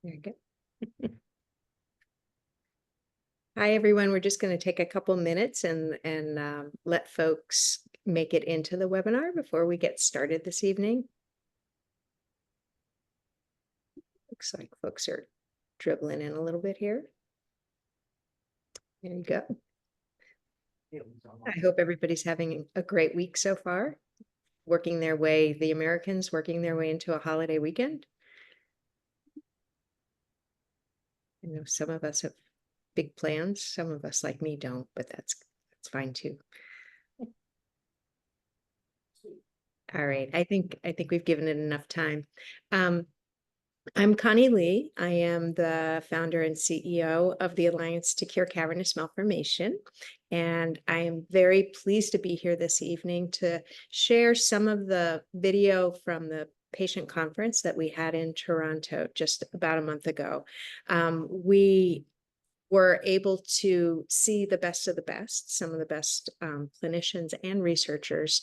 There you go. Hi, everyone. We're just going to take a couple minutes and let folks make it into the webinar before we get started this evening. Looks like folks are dribbling in a little bit here. There you go. I hope everybody's having a great week so far, working their way, the Americans working their way into a holiday weekend. I know some of us have big plans. Some of us, like me, don't, but that's fine too. All right, I think we've given it enough time. I'm Connie Lee. I am the founder and CEO of the Alliance to Cure Cavernous Malformation, and I am very pleased to be here this evening to share some of the video from the patient conference that we had in Toronto just about a month ago. We were able to see the best of the best, some of the best clinicians and researchers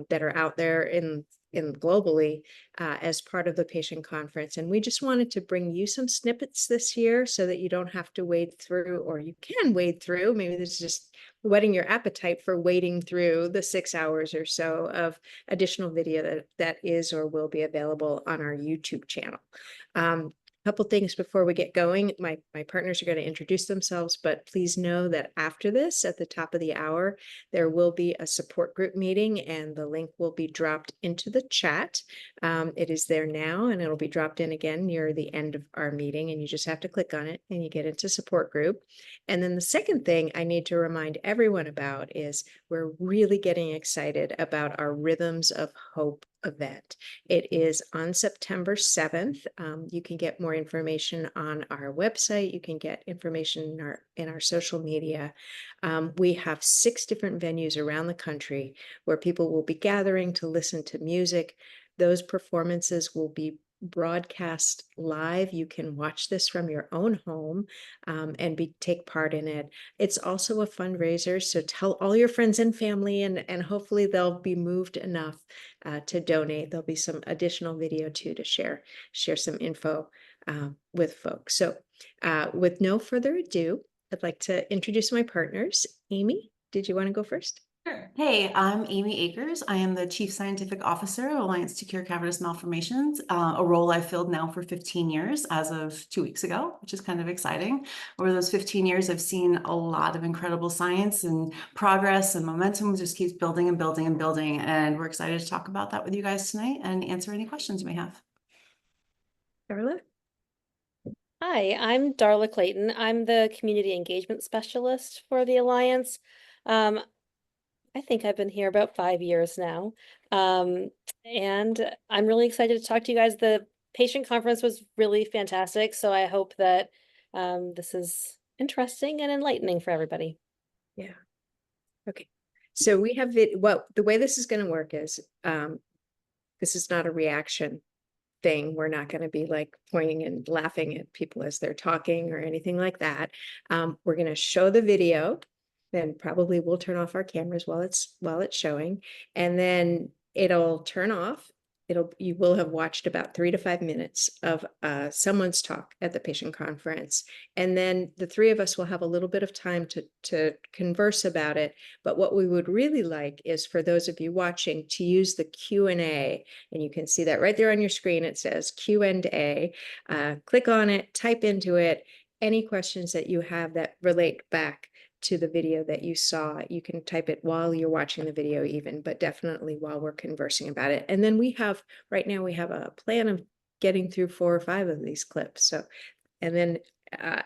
that are out there in globally as part of the patient conference. And we just wanted to bring you some snippets this year so that you don't have to wade through, or you can wade through. Maybe this is just whetting your appetite for wading through the 6 hours or so of additional video that is or will be available on our YouTube channel. Couple things before we get going. My partners are going to introduce themselves, but please know that after this, at the top of the hour, there will be a support group meeting, and the link will be dropped into the chat. It is there now, and it'll be dropped in again near the end of our meeting, and you just have to click on it and you get into support group. And then the second thing I need to remind everyone about is we're really getting excited about our Rhythms of Hope event. It is on September 7th. You can get more information on our website. You can get information in our social media. We have 6 different venues around the country where people will be gathering to listen to music. Those performances will be broadcast live. You can watch this from your own home and take part in it. It's also a fundraiser, so tell all your friends and family, and hopefully they'll be moved enough to donate. There'll be some additional video too to share some info with folks. So with no further ado, I'd like to introduce my partners. Amy, did you want to go first? Sure. Hey, I'm Amy Akers. I am the Chief Scientific Officer of Alliance to Cure Cavernous Malformations, a role I've filled now for 15 years as of 2 weeks ago, which is kind of exciting. Over those 15 years, I've seen a lot of incredible science and progress, and momentum just keeps building and building and building. And we're excited to talk about that with you guys tonight and answer any questions you may have. Darla? Hi, I'm Darla Clayton. I'm the Community Engagement Specialist for the Alliance. I think I've been here about 5 years now. And I'm really excited to talk to you guys. The patient conference was really fantastic, so I hope that this is interesting and enlightening for everybody. Yeah. Okay. So we have it. Well, the way this is going to work is this is not a reaction thing. We're not going to be like pointing and laughing at people as they're talking or anything like that. We're going to show the video, then probably we'll turn off our cameras while it's showing, and then it'll turn off. You will have watched about 3 to 5 minutes of someone's talk at the patient conference, and then the 3 of us will have a little bit of time to converse about it. But what we would really like is for those of you watching to use the Q&A, and you can see that right there on your screen. It says Q&A. Click on it, type into it any questions that you have that relate back to the video that you saw. You can type it while you're watching the video even, but definitely while we're conversing about it. And then right now we have a plan of getting through 4 or 5 of these clips. So, and then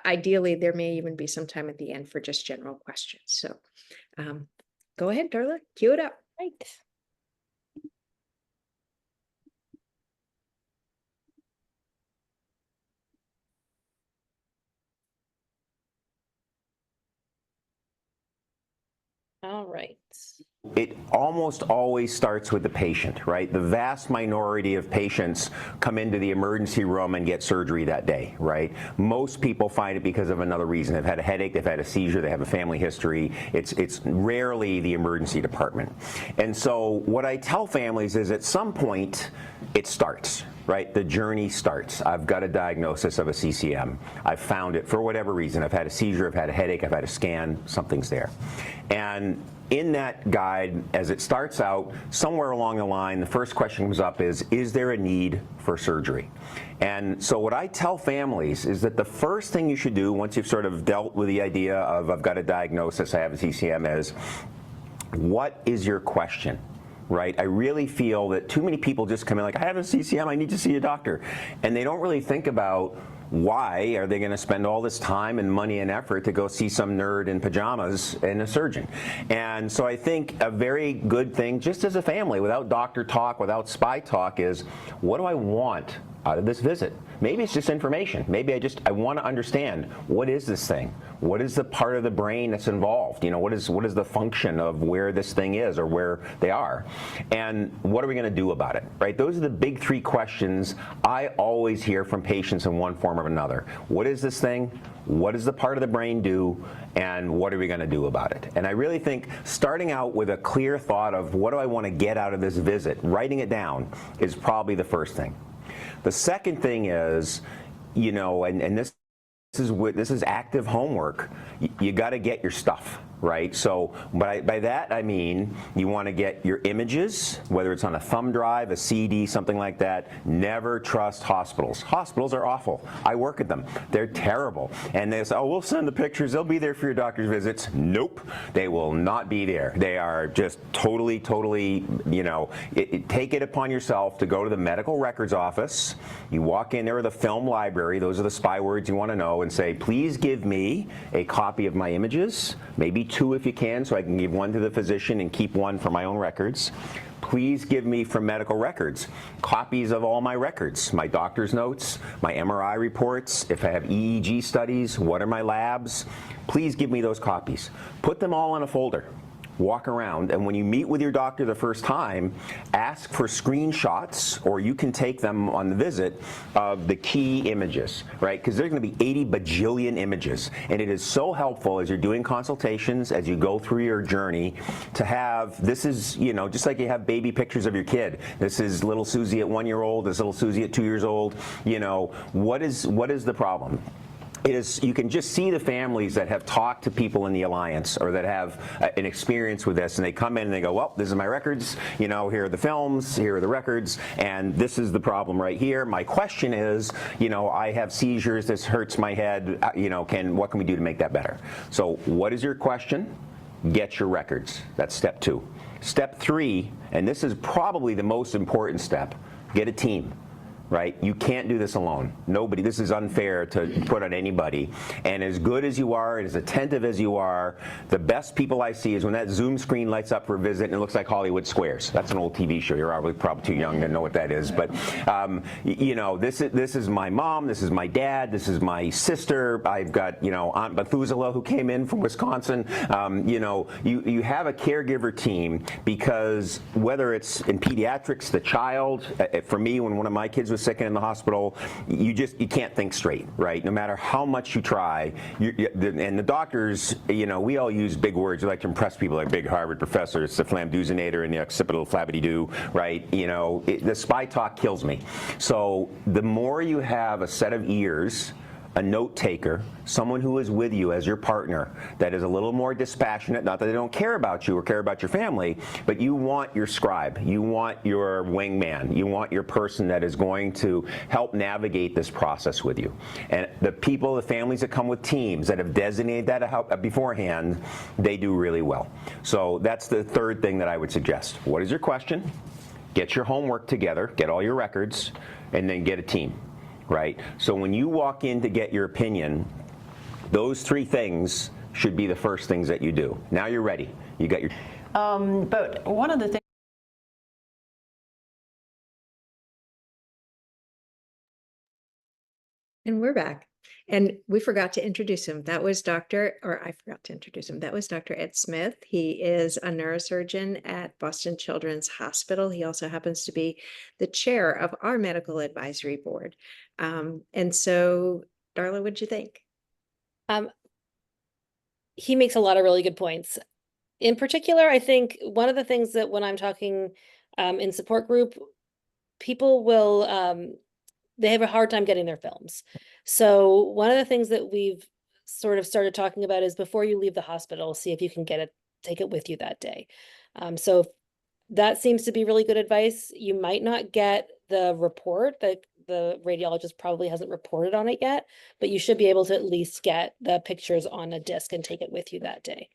ideally there may even be some time at the end for just general questions. So go ahead, Darla, cue it up. Right. All right. It almost always starts with the patient, right? The vast minority of patients come into the emergency room and get surgery that day, right? Most people find it because of another reason. They've had a headache, they've had a seizure, they have a family history. It's rarely the emergency department. And so what I tell families is at some point it starts, right? The journey starts. I've got a diagnosis of a CCM. I've found it for whatever reason. I've had a seizure, I've had a headache, I've had a scan, something's there. And in that guide, as it starts out, somewhere along the line, the first question comes up is there a need for surgery? And so what I tell families is that the first thing you should do once you've sort of dealt with the idea of I've got a diagnosis, I have a CCM, is what is your question? Right? I really feel that too many people just come in like, I have a CCM, I need to see a doctor. And they don't really think about why are they going to spend all this time and money and effort to go see some nerd in pajamas and a surgeon? And so I think a very good thing, just as a family, without doctor talk, without spy talk, is what do I want out of this visit? Maybe it's just information. Maybe I want to understand, what is this thing? What is the part of the brain that's involved? You know, what is the function of where this thing is or where they are? And what are we going to do about it, right? Those are the big three questions I always hear from patients in one form or another. What is this thing? What does the part of the brain do? And what are we going to do about it? And I really think starting out with a clear thought of what do I want to get out of this visit, writing it down is probably the first thing. The second thing is, you know, and this is active homework. You got to get your stuff, right? So by that I mean you want to get your images, whether it's on a thumb drive, a CD, something like that. Never trust hospitals. Hospitals are awful. I work at them. They're terrible. And they say, oh, we'll send the pictures. They'll be there for your doctor's visits. Nope. They will not be there. They are just totally, you know, take it upon yourself to go to the medical records office. You walk in there with a film library. Those are the spy words you want to know, and say, please give me a copy of my images, maybe 2 if you can, so I can give 1 to the physician and keep 1 for my own records. Please give me from medical records copies of all my records, my doctor's notes, my MRI reports, if I have EEG studies, what are my labs. Please give me those copies. Put them all in a folder. Walk around, and when you meet with your doctor the first time, ask for screenshots, or you can take them on the visit, of the key images, right? Because there's going to be 80 bajillion images, and it is so helpful as you're doing consultations, as you go through your journey, to have, this is, you know, just like you have baby pictures of your kid. This is little Susie at 1 year old, this little Susie at 2 years old. You know, what is the problem? You can just see the families that have talked to people in the Alliance or that have an experience with this, and they come in and they go, well, this is my records, you know, here are the films, here are the records, and this is the problem right here. My question is, you know, I have seizures, this hurts my head, you know, what can we do to make that better? So what is your question? Get your records. That's step 2. Step 3, and this is probably the most important step, get a team. Right? You can't do this alone. Nobody, this is unfair to put on anybody. And as good as you are, and as attentive as you are, the best people I see is when that Zoom screen lights up for a visit and it looks like Hollywood Squares. That's an old TV show. You're probably too young to know what that is. But, you know, this is my mom, this is my dad, this is my sister. I've got, you know, Aunt Methuselah who came in from Wisconsin. You know, you have a caregiver team, because whether it's in pediatrics, the child, for me, when one of my kids was sick and in the hospital, you can't think straight, right? No matter how much you try, and the doctors, you know, we all use big words. We like to impress people, like big Harvard professor. It's the flamduzinator and the occipital flabby-doo, right? You know, the spy talk kills me. So the more you have a set of ears, a note taker, someone who is with you as your partner, that is a little more dispassionate, not that they don't care about you or care about your family, but you want your scribe, you want your wingman, you want your person that is going to help navigate this process with you. And the people, the families that come with teams that have designated that help beforehand, they do really well. So that's the third thing that I would suggest. What is your question? Get your homework together, get all your records, and then get a team. Right? So when you walk in to get your opinion, those 3 things should be the first things that you do. Now you're ready. You got your... But one of the things... And we're back. And we forgot to introduce him. That was I forgot to introduce him. That was Dr. Ed Smith. He is a neurosurgeon at Boston Children's Hospital. He also happens to be the chair of our medical advisory board. And so, Darla, what'd you think? He makes a lot of really good points. In particular, I think one of the things that when I'm talking in support group, people will they have a hard time getting their films. So one of the things that we've sort of started talking about is before you leave the hospital, see if you can take it with you that day. So that seems to be really good advice. You might not get the report that the radiologist probably hasn't reported on it yet, but you should be able to at least get the pictures on a disc and take it with you that day.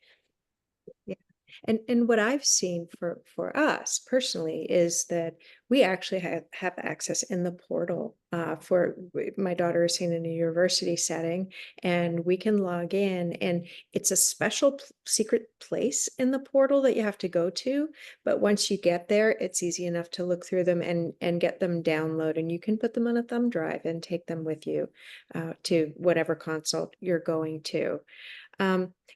Yeah. And what I've seen for us personally is that we actually have access in the portal for my daughter is seen in a university setting, and we can log in, and it's a special secret place in the portal that you have to go to. But once you get there, it's easy enough to look through them and get them download, and you can put them on a thumb drive and take them with you to whatever consult you're going to.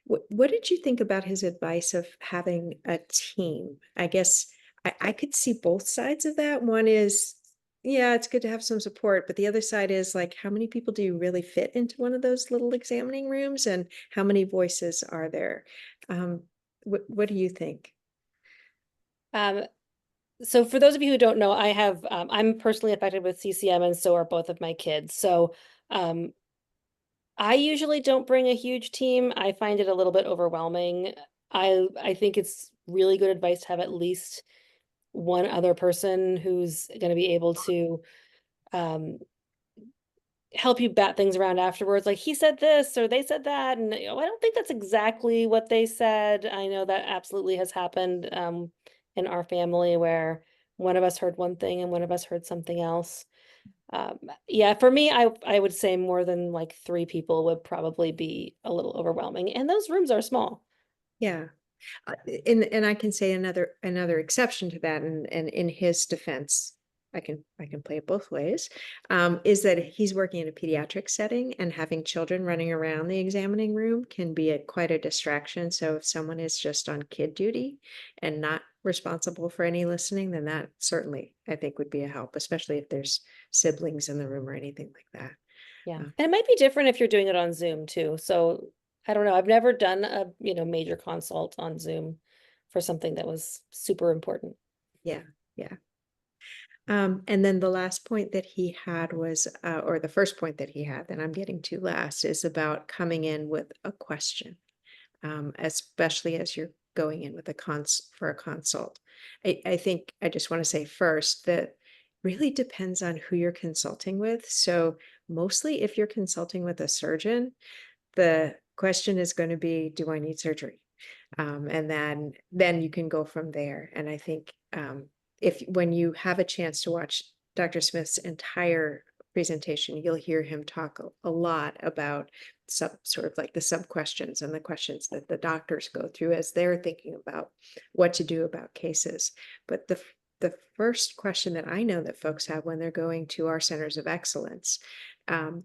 What did you think about his advice of having a team? I guess I could see both sides of that. One is, yeah, it's good to have some support, but the other side is like, how many people do you really fit into one of those little examining rooms, and how many voices are there? What do you think? So for those of you who don't know, I'm personally affected with CCM, and so are both of my kids. So I usually don't bring a huge team. I find it a little bit overwhelming. I think it's really good advice to have at least one other person who's going to be able to help you bat things around afterwards. Like, he said this or they said that, and I don't think that's exactly what they said. I know that absolutely has happened in our family where one of us heard one thing and one of us heard something else. Yeah, for me, I would say more than like 3 people would probably be a little overwhelming, and those rooms are small. Yeah. And I can say another exception to that, and in his defense, I can play it both ways, is that he's working in a pediatric setting, and having children running around the examining room can be quite a distraction. So if someone is just on kid duty and not responsible for any listening, then that certainly, I think, would be a help, especially if there's siblings in the room or anything like that. Yeah, and it might be different if you're doing it on Zoom too. So I don't know. I've never done a major consult on Zoom for something that was super important. Yeah, yeah. And then the last point that he had was, or the first point that he had, that I'm getting to last, is about coming in with a question, especially as you're going in with a consult. I think I just want to say first that really depends on who you're consulting with. So mostly if you're consulting with a surgeon, the question is going to be, do I need surgery? And then you can go from there. And I think when you have a chance to watch Dr. Smith's entire presentation, you'll hear him talk a lot about sort of like the sub questions and the questions that the doctors go through as they're thinking about what to do about cases. But the first question that I know that folks have when they're going to our centers of excellence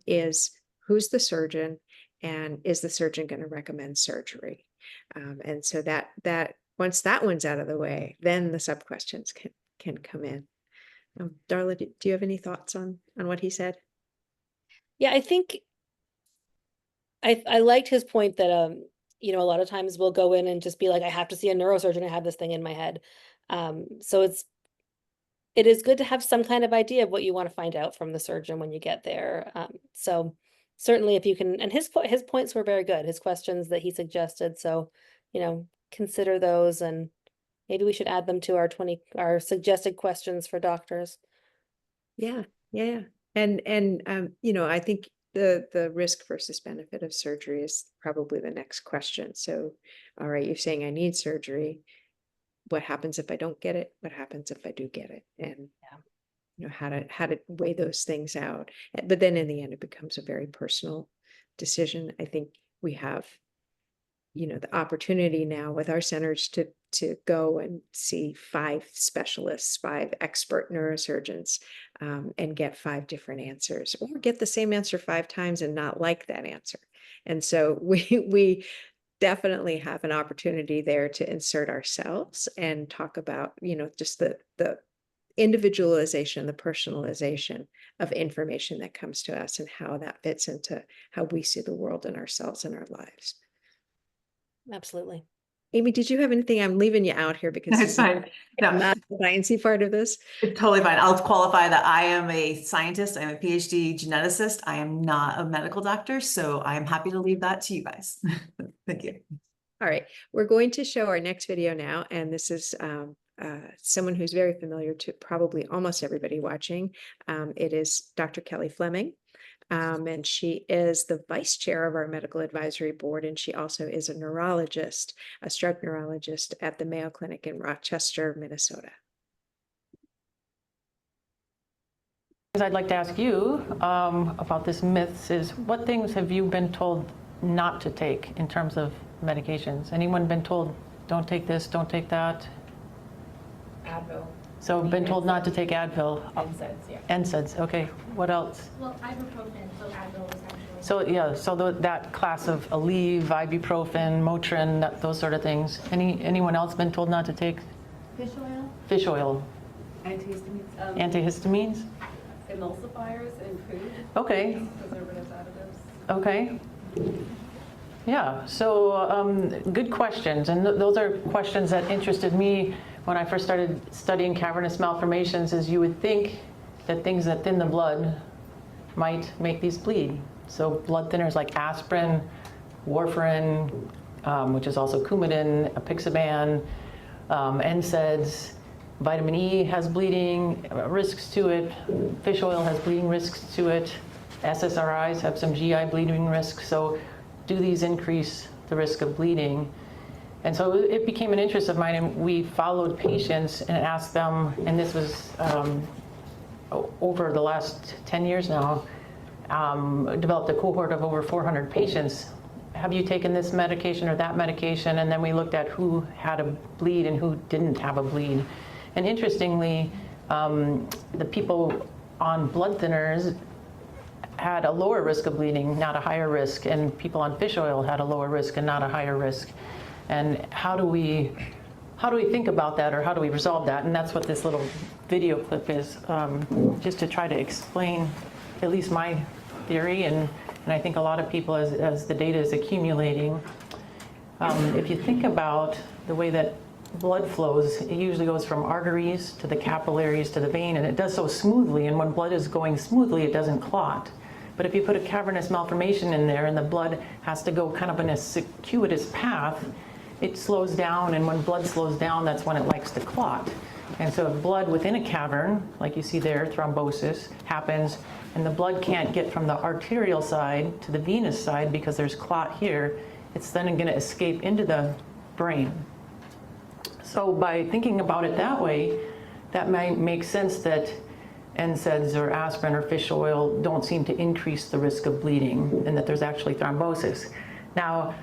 is, who's the surgeon, and is the surgeon going to recommend surgery? And so that once that one's out of the way, then the sub questions can come in. Darla, do you have any thoughts on what he said? Yeah, I think I liked his point that a lot of times we'll go in and just be like, I have to see a neurosurgeon, I have this thing in my head. So it is good to have some kind of idea of what you want to find out from the surgeon when you get there. So certainly if you can, and his points were very good, his questions that he suggested. So, consider those, and maybe we should add them to our suggested questions for doctors. Yeah. And I think the risk versus benefit of surgery is probably the next question. So, all right, you're saying I need surgery. What happens if I don't get it? What happens if I do get it? And how to weigh those things out. But then in the end, it becomes a very personal decision. I think we have the opportunity now with our centers to go and see 5 specialists, 5 expert neurosurgeons, and get 5 different answers, or get the same answer 5 times and not like that answer. And so we definitely have an opportunity there to insert ourselves and talk about, just the individualization, the personalization of information that comes to us and how that fits into how we see the world and ourselves and our lives. Absolutely. Amy, did you have anything? I'm leaving you out here because It's fine. No. not the sciencey part of this. It's totally fine. I'll qualify that I am a scientist. I'm a PhD geneticist. I am not a medical doctor, so I am happy to leave that to you guys. Thank you. All right, we're going to show our next video now, and this is someone who's very familiar to probably almost everybody watching. It is Dr. Kelly Fleming, and she is the vice chair of our medical advisory board, and she also is a neurologist, a stroke neurologist at the Mayo Clinic in Rochester, Minnesota. I'd like to ask you about this myth is, what things have you been told not to take in terms of medications? Anyone been told, don't take this, don't take that? Advil. So been told not to take Advil? NSAIDs, yeah. NSAIDs, okay. What else? Well, ibuprofen, so Advil is actually. So yeah, so that class of Aleve, ibuprofen, Motrin, those sort of things. Anyone else been told not to take? Fish oil, Fish oil, antihistamines, antihistamines? emulsifiers in food, Okay, preservatives, additives. okay. Yeah, so good questions. And those are questions that interested me when I first started studying cavernous malformations, is you would think that things that thin the blood might make these bleed. So blood thinners like aspirin, warfarin, which is also Coumadin, apixaban, NSAIDs, vitamin E has bleeding risks to it, fish oil has bleeding risks to it, SSRIs have some GI bleeding risks. So do these increase the risk of bleeding? And so it became an interest of mine, and we followed patients and asked them, and this was over the last 10 years now, developed a cohort of over 400 patients. Have you taken this medication or that medication? And then we looked at who had a bleed and who didn't have a bleed. And interestingly, the people on blood thinners had a lower risk of bleeding, not a higher risk, and people on fish oil had a lower risk and not a higher risk. And how do we think about that, or how do we resolve that? And that's what this little video clip is, just to try to explain at least my theory, and I think a lot of people, as the data is accumulating. If you think about the way that blood flows, it usually goes from arteries to the capillaries to the vein, and it does so smoothly, and when blood is going smoothly, it doesn't clot. But if you put a cavernous malformation in there and the blood has to go kind of in a circuitous path, it slows down, and when blood slows down, that's when it likes to clot. And so if blood within a cavern, like you see there, thrombosis happens, and the blood can't get from the arterial side to the venous side because there's clot here, it's then going to escape into the brain. So by thinking about it that way, that might make sense that NSAIDs or aspirin or fish oil don't seem to increase the risk of bleeding, and that there's actually thrombosis. Now,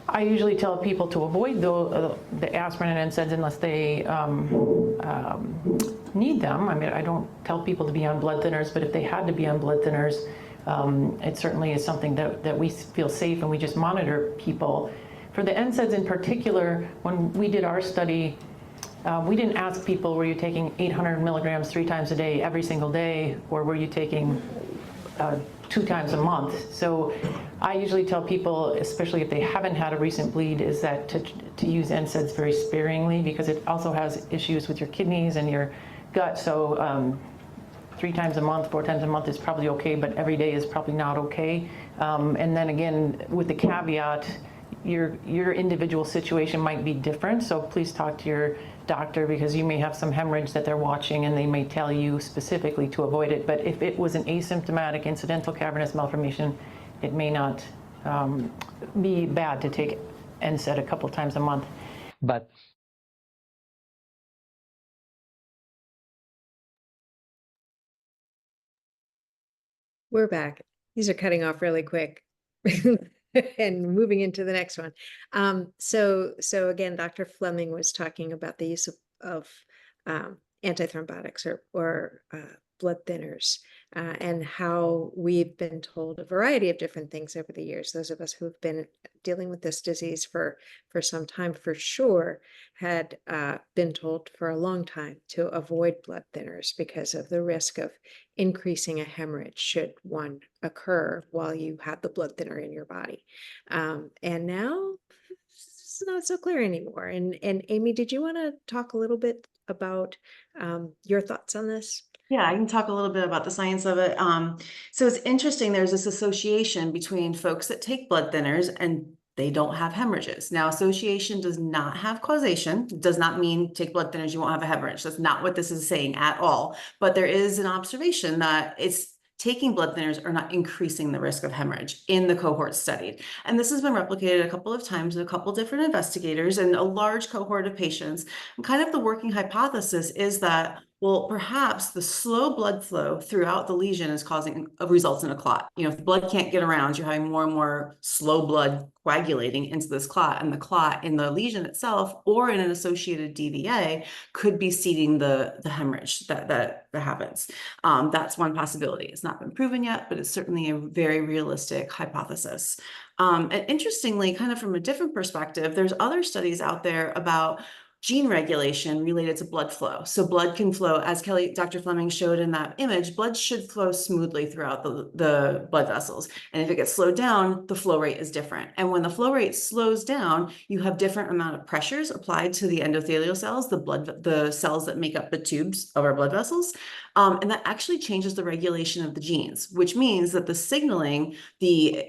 I usually tell people to avoid the aspirin and NSAIDs unless they need them. I mean, I don't tell people to be on blood thinners, but if they had to be on blood thinners, it certainly is something that we feel safe, and we just monitor people. For the NSAIDs in particular, when we did our study, we didn't ask people, were you taking 800 milligrams 3 times a day every single day, or were you taking 2 times a month? So I usually tell people, especially if they haven't had a recent bleed, is that to use NSAIDs very sparingly, because it also has issues with your kidneys and your gut. So 3 times a month, 4 times a month is probably okay, but every day is probably not okay. And then again, with the caveat, your individual situation might be different, so please talk to your doctor, because you may have some hemorrhage that they're watching and they may tell you specifically to avoid it. But if it was an asymptomatic incidental cavernous malformation, it may not be bad to take NSAID a couple times a month. But We're back. These are cutting off really quick. and moving into the next one. So again, Dr. Fleming was talking about the use of antithrombotics or blood thinners, and how we've been told a variety of different things over the years. Those of us who have been dealing with this disease for some time, for sure, had been told for a long time to avoid blood thinners because of the risk of increasing a hemorrhage should one occur while you have the blood thinner in your body. And now it's not so clear anymore. And Amy, did you want to talk a little bit about your thoughts on this? Yeah, I can talk a little bit about the science of it. So it's interesting, there's this association between folks that take blood thinners and they don't have hemorrhages. Now, association does not have causation. It does not mean take blood thinners, you won't have a hemorrhage. That's not what this is saying at all. But there is an observation that it's taking blood thinners are not increasing the risk of hemorrhage in the cohort studied. And this has been replicated a couple of times with a couple different investigators and a large cohort of patients. And kind of the working hypothesis is that, well, perhaps the slow blood flow throughout the lesion is causing results in a clot. You know, if the blood can't get around, you're having more and more slow blood coagulating into this clot, and the clot in the lesion itself or in an associated DVA could be seeding the hemorrhage that happens. That's one possibility. It's not been proven yet, but it's certainly a very realistic hypothesis. And interestingly, kind of from a different perspective, there's other studies out there about gene regulation related to blood flow. So blood can flow, as Dr. Fleming showed in that image, blood should flow smoothly throughout the blood vessels. And if it gets slowed down, the flow rate is different. And when the flow rate slows down, you have different amount of pressures applied to the endothelial cells, the cells that make up the tubes of our blood vessels. And that actually changes the regulation of the genes, which means that the signaling, the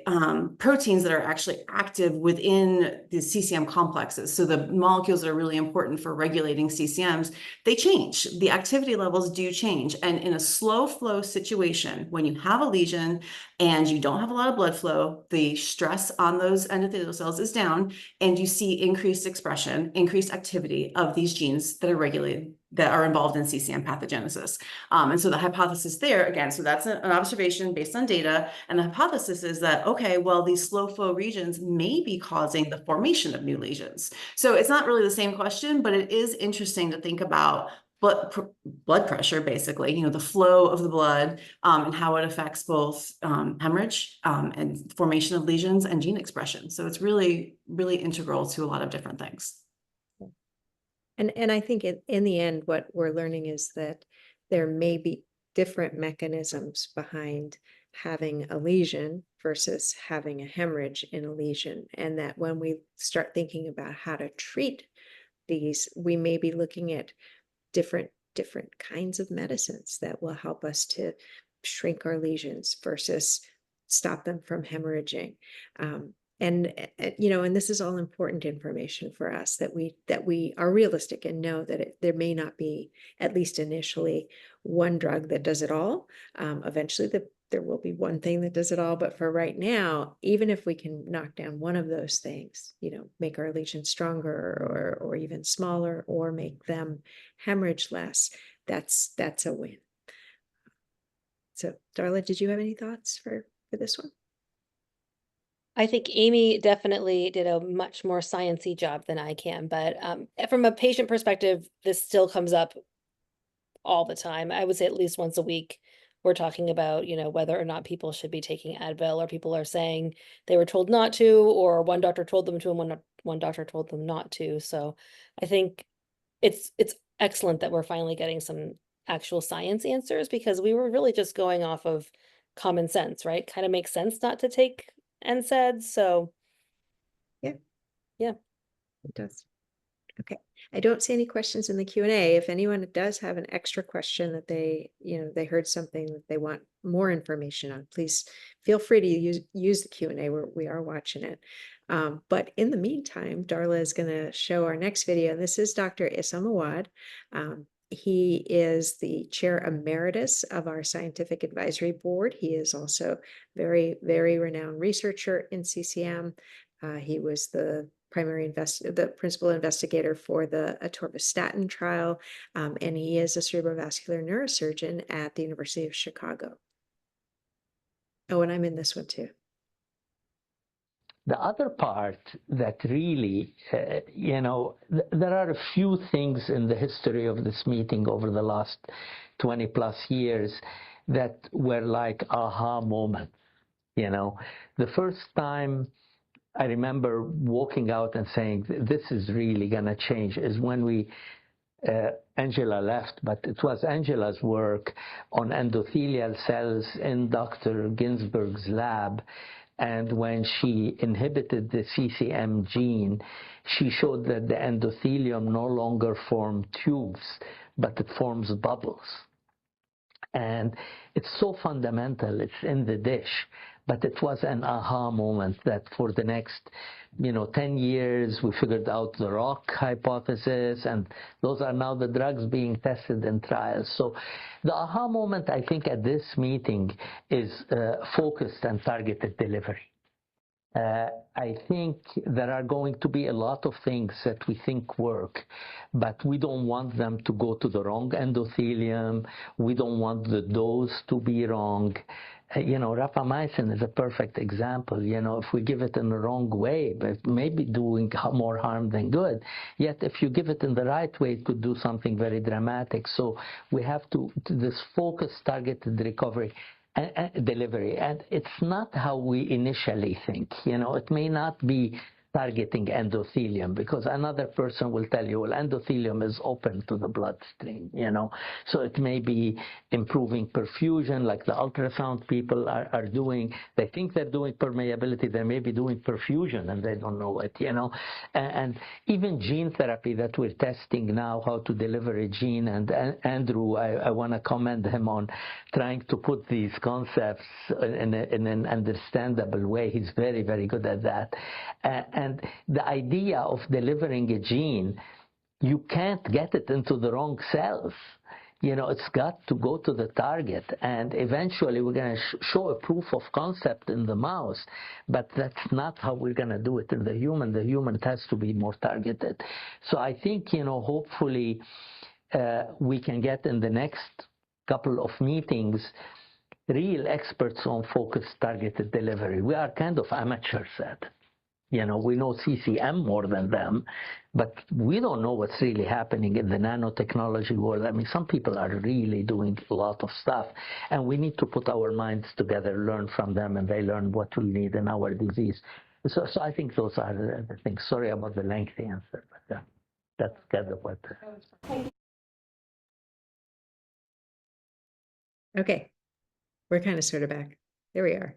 proteins that are actually active within the CCM complexes, so the molecules that are really important for regulating CCMs, they change. The activity levels do change. And in a slow flow situation, when you have a lesion and you don't have a lot of blood flow, the stress on those endothelial cells is down, and you see increased expression, increased activity of these genes that are regulated, that are involved in CCM pathogenesis. And so the hypothesis there, again, so that's an observation based on data. And the hypothesis is that, okay, well, these slow flow regions may be causing the formation of new lesions. So it's not really the same question, but it is interesting to think about blood pressure, basically, you know, the flow of the blood and how it affects both hemorrhage and formation of lesions and gene expression. So it's really, really integral to a lot of different things. And I think in the end, what we're learning is that there may be different mechanisms behind having a lesion versus having a hemorrhage in a lesion. And that when we start thinking about how to treat these, we may be looking at different kinds of medicines that will help us to shrink our lesions versus stop them from hemorrhaging. And you know, and this is all important information for us, that we are realistic and know that there may not be, at least initially, one drug that does it all. Eventually there will be one thing that does it all, but for right now, even if we can knock down one of those things, you know, make our lesions stronger or even smaller, or make them hemorrhage less, that's a win. So Darla, did you have any thoughts for this one? I think Amy definitely did a much more sciencey job than I can, but from a patient perspective, this still comes up all the time. I would say at least once a week, we're talking about, you know, whether or not people should be taking Advil, or people are saying they were told not to, or one doctor told them to, and one doctor told them not to. So I think it's excellent that we're finally getting some actual science answers, because we were really just going off of common sense, right? Kind of makes sense not to take NSAIDs. So Yeah. Yeah. It does. Okay. I don't see any questions in the Q&A. If anyone does have an extra question that they heard something that they want more information on, please feel free to use the Q&A. We are watching it. But in the meantime, Darla is going to show our next video. This is Dr. Issam Awad. He is the chair emeritus of our scientific advisory board. He is also very, very renowned researcher in CCM. He was the principal investigator for the atorvastatin trial, and he is a cerebrovascular neurosurgeon at the University of Chicago. Oh, and I'm in this one too. The other part that really, there are a few things in the history of this meeting over the last 20 plus years that were like aha moments. The first time I remember walking out and saying, this is really going to change, is when Angela left, but it was Angela's work on endothelial cells in Dr. Ginsberg's lab. And when she inhibited the CCM gene, she showed that the endothelium no longer formed tubes, but it forms bubbles. And it's so fundamental, it's in the dish. But it was an aha moment that for the next, 10 years, we figured out the rock hypothesis, and those are now the drugs being tested in trials. So the aha moment, I think, at this meeting is focused and targeted delivery. I think there are going to be a lot of things that we think work, but we don't want them to go to the wrong endothelium. We don't want the dose to be wrong. Rapamycin is a perfect example. If we give it in the wrong way, but maybe doing more harm than good. Yet if you give it in the right way, it could do something very dramatic. So we have to this focused, targeted recovery. Delivery, and it's not how we initially think. It may not be targeting endothelium, because another person will tell you, well, endothelium is open to the bloodstream, so it may be improving perfusion, like the ultrasound people are doing. They think they're doing permeability, they may be doing perfusion and they don't know it, and even gene therapy that we're testing now, how to deliver a gene, and Andrew, I want to commend him on trying to put these concepts in an understandable way. He's very, very good at that. And the idea of delivering a gene, you can't get it into the wrong cells. It's got to go to the target, and eventually we're going to show a proof of concept in the mouse, but that's not how we're going to do it in the human. The human has to be more targeted. So I think, hopefully we can get in the next couple of meetings real experts on focused targeted delivery. We are kind of amateurs at it. We know CCM more than them, but we don't know what's really happening in the nanotechnology world. I mean, some people are really doing a lot of stuff, and we need to put our minds together, learn from them, and they learn what we need in our disease. So I think those are the things. Sorry about the lengthy answer, but that's kind of what. Okay, we're kind of sort of back. There we are.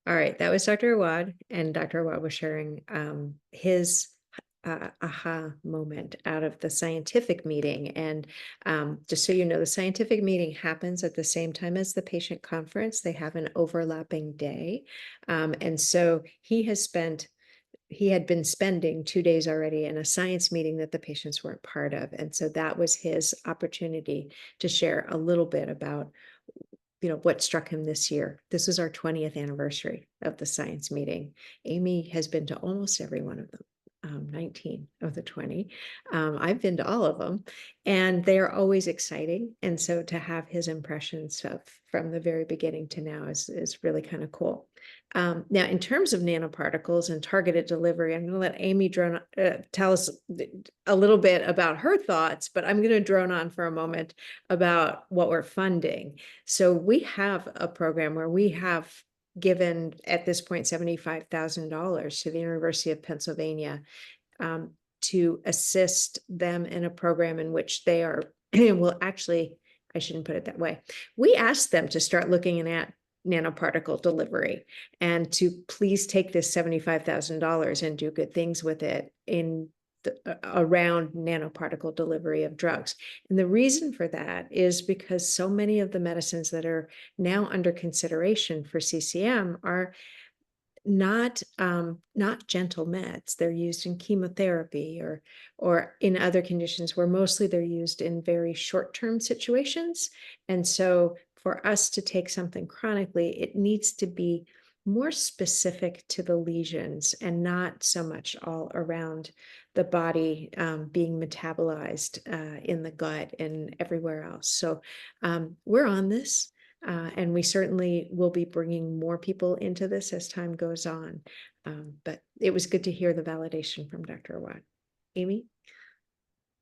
All right, that was Dr. Awad, and Dr. Awad was sharing his aha moment out of the scientific meeting. And just so you know, the scientific meeting happens at the same time as the patient conference. They have an overlapping day. And so he had been spending 2 days already in a science meeting that the patients weren't part of. And so that was his opportunity to share a little bit about what struck him this year. This is our 20th anniversary of the science meeting. Amy has been to almost every one of them, 19 of the 20. I've been to all of them, and they are always exciting. And so to have his impressions from the very beginning to now is really kind of cool. Now, in terms of nanoparticles and targeted delivery, I'm going to let Amy tell us a little bit about her thoughts, but I'm going to drone on for a moment about what we're funding. So we have a program where we have given, at this point, $75,000 to the University of Pennsylvania to assist them in a program in which they are, well, actually, I shouldn't put it that way. We asked them to start looking at nanoparticle delivery and to please take this $75,000 and do good things with it around nanoparticle delivery of drugs. And the reason for that is because so many of the medicines that are now under consideration for CCM are not gentle meds. They're used in chemotherapy or in other conditions where mostly they're used in very short-term situations. And so for us to take something chronically, it needs to be more specific to the lesions and not so much all around the body being metabolized in the gut and everywhere else. So we're on this. And we certainly will be bringing more people into this as time goes on. But it was good to hear the validation from Dr. Awad. Amy?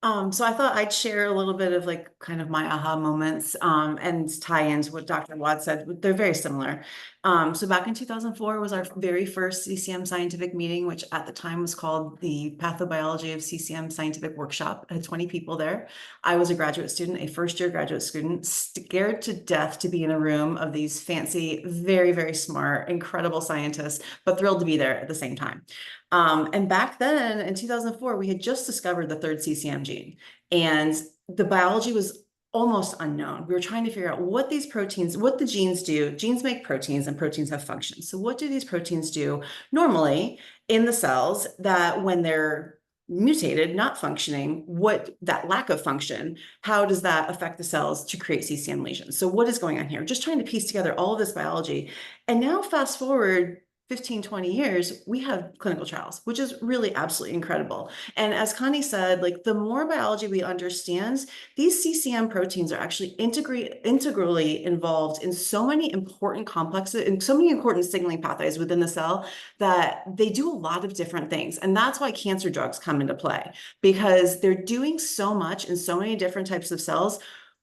So I thought I'd share a little bit of like kind of my aha moments and tie into what Dr. Watt said. They're very similar. So back in 2004 was our very first CCM scientific meeting, which at the time was called the Pathobiology of CCM Scientific Workshop. I had 20 people there. I was a graduate student, a first-year graduate student, scared to death to be in a room of these fancy, very, very smart, incredible scientists, but thrilled to be there at the same time. And back then in 2004, we had just discovered the third CCM gene, and the biology was almost unknown. We were trying to figure out what these proteins, what the genes do. Genes make proteins and proteins have functions. So what do these proteins do normally in the cells that when they're mutated, not functioning, what that lack of function, how does that affect the cells to create CCM lesions? So what is going on here? Just trying to piece together all of this biology. And now fast forward 15, 20 years, we have clinical trials, which is really absolutely incredible. And as Connie said, like the more biology we understand, these CCM proteins are actually integrally involved in so many important complexes and so many important signaling pathways within the cell that they do a lot of different things. And that's why cancer drugs come into play, because they're doing so much in so many different types of cells.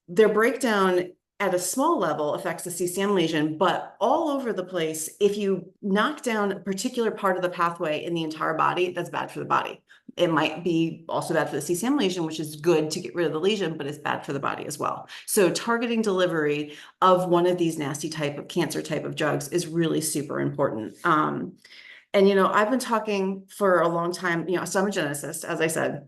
Their breakdown at a small level affects the CCM lesion, but all over the place, if you knock down a particular part of the pathway in the entire body, that's bad for the body. It might be also bad for the CCM lesion, which is good to get rid of the lesion, but it's bad for the body as well. So targeting delivery of one of these nasty type of cancer type of drugs is really super important. And, you know, I've been talking for a long time, you know, so I'm a geneticist, as I said.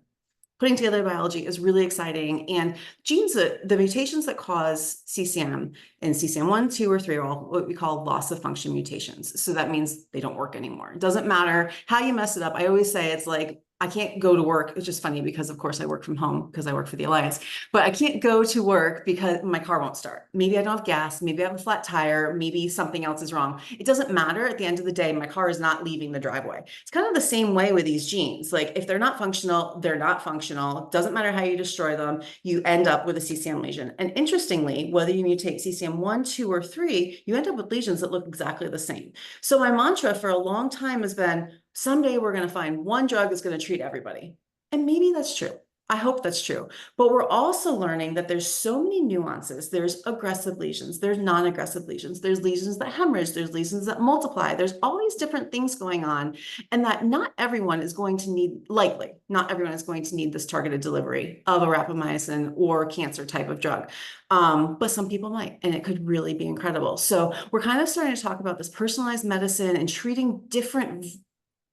Putting together biology is really exciting. And genes, the mutations that cause CCM and CCM1, 2, or 3 are all what we call loss of function mutations. So that means they don't work anymore. It doesn't matter how you mess it up. I always say it's like, I can't go to work. It's just funny because of course I work from home because I work for the Alliance, but I can't go to work because my car won't start. Maybe I don't have gas. Maybe I have a flat tire. Maybe something else is wrong. It doesn't matter. At the end of the day, my car is not leaving the driveway. It's kind of the same way with these genes. Like if they're not functional, they're not functional. It doesn't matter how you destroy them. You end up with a CCM lesion. And interestingly, whether you mutate CCM1, 2, or 3, you end up with lesions that look exactly the same. So my mantra for a long time has been, someday we're going to find one drug that's going to treat everybody. And maybe that's true. I hope that's true. But we're also learning that there's so many nuances. There's aggressive lesions, there's non-aggressive lesions, there's lesions that hemorrhage, there's lesions that multiply. There's all these different things going on, and that not everyone is going to need, likely, not everyone is going to need this targeted delivery of a rapamycin or cancer type of drug. But some people might, and it could really be incredible. So we're kind of starting to talk about this personalized medicine and treating different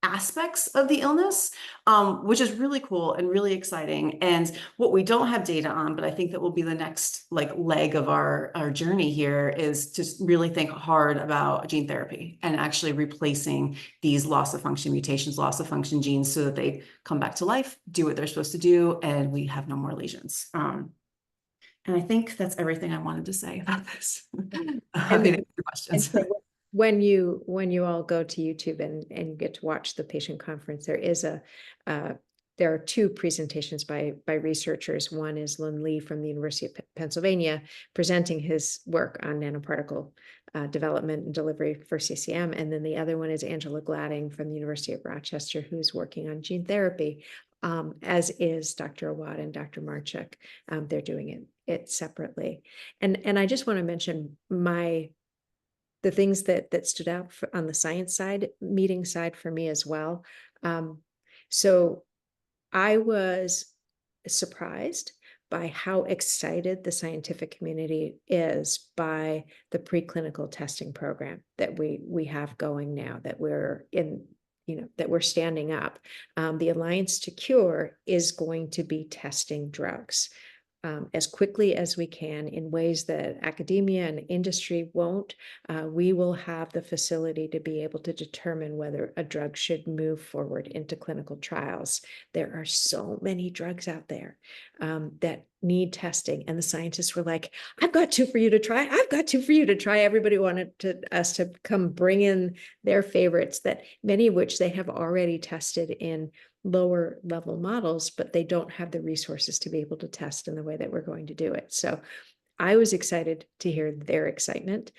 aspects of the illness, which is really cool and really exciting. And what we don't have data on, but I think that will be the next like leg of our journey here, is to really think hard about gene therapy and actually replacing these loss of function mutations, loss of function genes, so that they come back to life, do what they're supposed to do, and we have no more lesions. And I think that's everything I wanted to say about this. Happy to answer questions. And so when you all go to YouTube and you get to watch the patient conference, there are 2 presentations by researchers. One is Lin Lee from the University of Pennsylvania presenting his work on nanoparticle development and delivery for CCM. And then the other one is Angela Gladding from the University of Rochester, who's working on gene therapy, as is Dr. Awad and Dr. Marchuk. They're doing it separately. And I just want to mention the things that stood out on the science side, meeting side for me as well. So I was surprised by how excited the scientific community is by the preclinical testing program that we have going now, that we're in, that we're standing up. The Alliance to Cure is going to be testing drugs as quickly as we can in ways that academia and industry won't. We will have the facility to be able to determine whether a drug should move forward into clinical trials. There are so many drugs out there that need testing, and the scientists were like, I've got 2 for you to try. I've got 2 for you to try. Everybody wanted us to come bring in their favorites, that many of which they have already tested in lower level models, but they don't have the resources to be able to test in the way that we're going to do it. So I was excited to hear their excitement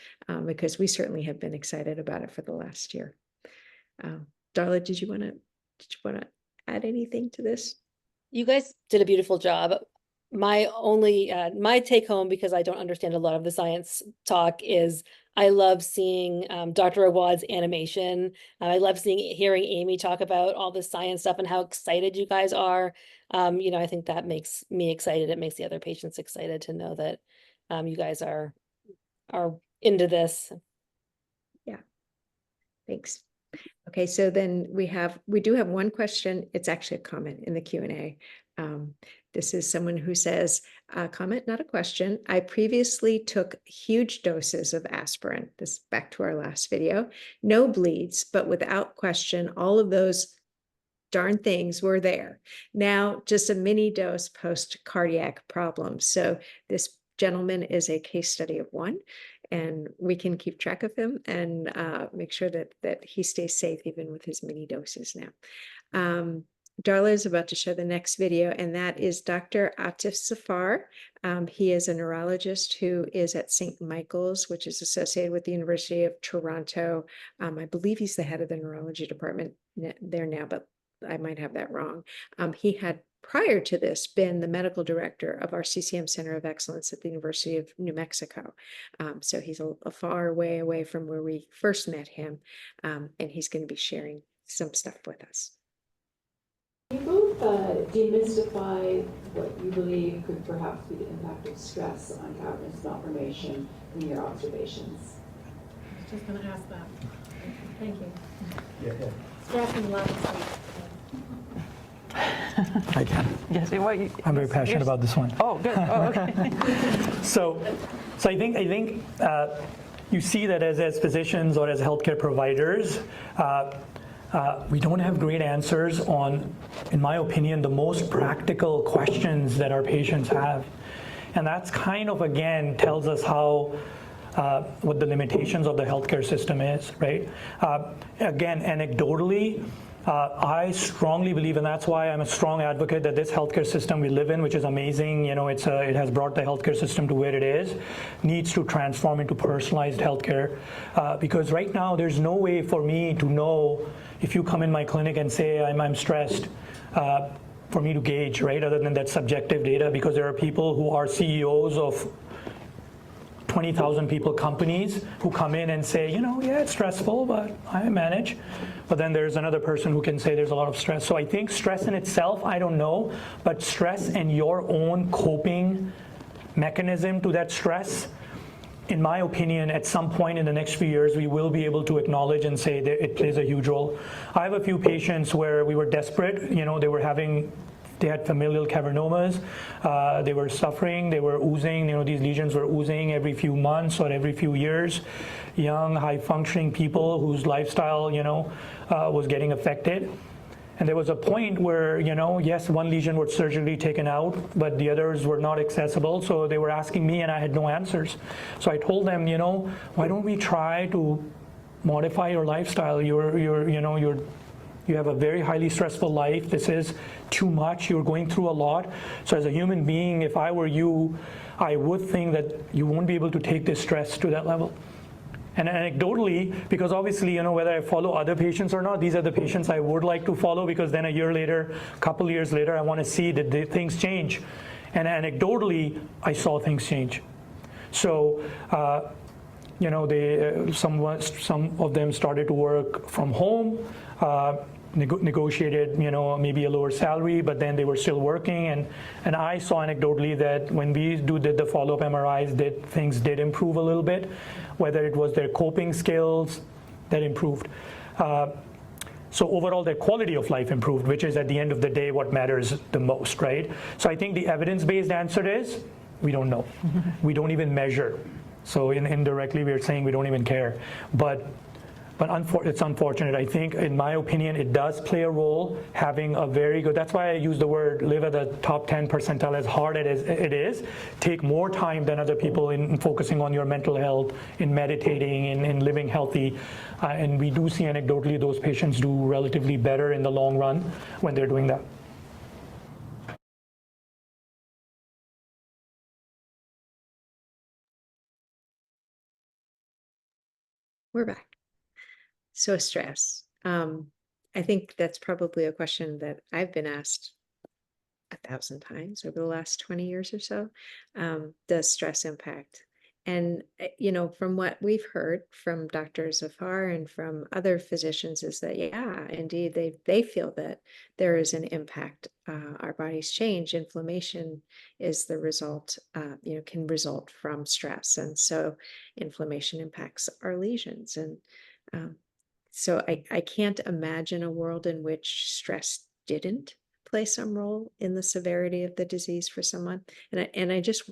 because we certainly have been excited about it for the last year. Darla, did you want to add anything to this? You guys did a beautiful job. My only, my take home, because I don't understand a lot of the science talk, is I love seeing Dr. Awad's animation. I love hearing Amy talk about all the science stuff and how excited you guys are. You know, I think that makes me excited. It makes the other patients excited to know that you guys are into this. Yeah, thanks. Okay, so then we do have one question. It's actually a comment in the Q&A. This is someone who says, comment, not a question. I previously took huge doses of aspirin. This is back to our last video. No bleeds, but without question, all of those darn things were there. Now, just a mini dose post cardiac problems. So this gentleman is a case study of one, and we can keep track of him and make sure that he stays safe even with his mini doses now. Darla is about to show the next video, and that is Dr. Atif Safar. He is a neurologist who is at St. Michael's, which is associated with the University of Toronto. I believe he's the head of the neurology department there now, but I might have that wrong. He had, prior to this, been the medical director of our CCM Center of Excellence at the University of New Mexico. So he's a far way away from where we first met him, and he's going to be sharing some stuff with us. Can you both demystify what you believe could perhaps be the impact of stress on cavernous malformation in your observations? I was just going to ask that. Thank you. Yeah. Stress and lack of sleep. I can. Yes, well, I'm very passionate about this one. Oh, good. Oh, okay. So I think you see that as physicians or as healthcare providers, we don't have great answers on, in my opinion, the most practical questions that our patients have. And that's kind of, again, tells us how, what the limitations of the healthcare system is, right? Again, anecdotally, I strongly believe, and that's why I'm a strong advocate, that this healthcare system we live in, which is amazing, you know, it has brought the healthcare system to where it is, needs to transform into personalized healthcare. Because right now, there's no way for me to know if you come in my clinic and say I'm stressed, for me to gauge, right, other than that subjective data, because there are people who are CEOs of 20,000 people companies who come in and say, you know, yeah, it's stressful, but I manage. But then there's another person who can say there's a lot of stress. So I think stress in itself, I don't know, but stress and your own coping mechanism to that stress, in my opinion, at some point in the next few years, we will be able to acknowledge and say that it plays a huge role. I have a few patients where we were desperate, you know, they had familial cavernomas, they were suffering, they were oozing, you know, these lesions were oozing every few months or every few years. Young, high-functioning people whose lifestyle, you know, was getting affected. And there was a point where, you know, yes, one lesion was surgically taken out, but the others were not accessible, so they were asking me and I had no answers. So I told them, you know, why don't we try to modify your lifestyle? You have a very highly stressful life. This is too much. You're going through a lot. So as a human being, if I were you, I would think that you won't be able to take this stress to that level. And anecdotally, because obviously, you know, whether I follow other patients or not, these are the patients I would like to follow, because then a year later, a couple years later, I want to see that things change. And anecdotally, I saw things change. So, you know, some of them started to work from home, negotiated, you know, maybe a lower salary, but then they were still working. And I saw anecdotally that when we did the follow-up MRIs, things did improve a little bit, whether it was their coping skills that improved. So overall, their quality of life improved, which is at the end of the day what matters the most, right? So I think the evidence-based answer is we don't know. We don't even measure. So indirectly, we're saying we don't even care. But it's unfortunate. I think, in my opinion, it does play a role, having a very good, that's why I use the word live at the top 10 percentile, as hard as it is. Take more time than other people in focusing on your mental health, in meditating, in living healthy. And we do see anecdotally those patients do relatively better in the long run when they're doing that. We're back. So stress. I think that's probably a question that I've been asked 1,000 times over the last 20 years or so. Does stress impact? And, from what we've heard from Dr. Zafar and from other physicians is that, yeah, indeed, they feel that there is an impact. Our bodies change. Inflammation is the result, can result from stress. And so inflammation impacts our lesions. And so I can't imagine a world in which stress didn't play some role in the severity of the disease for someone. And I just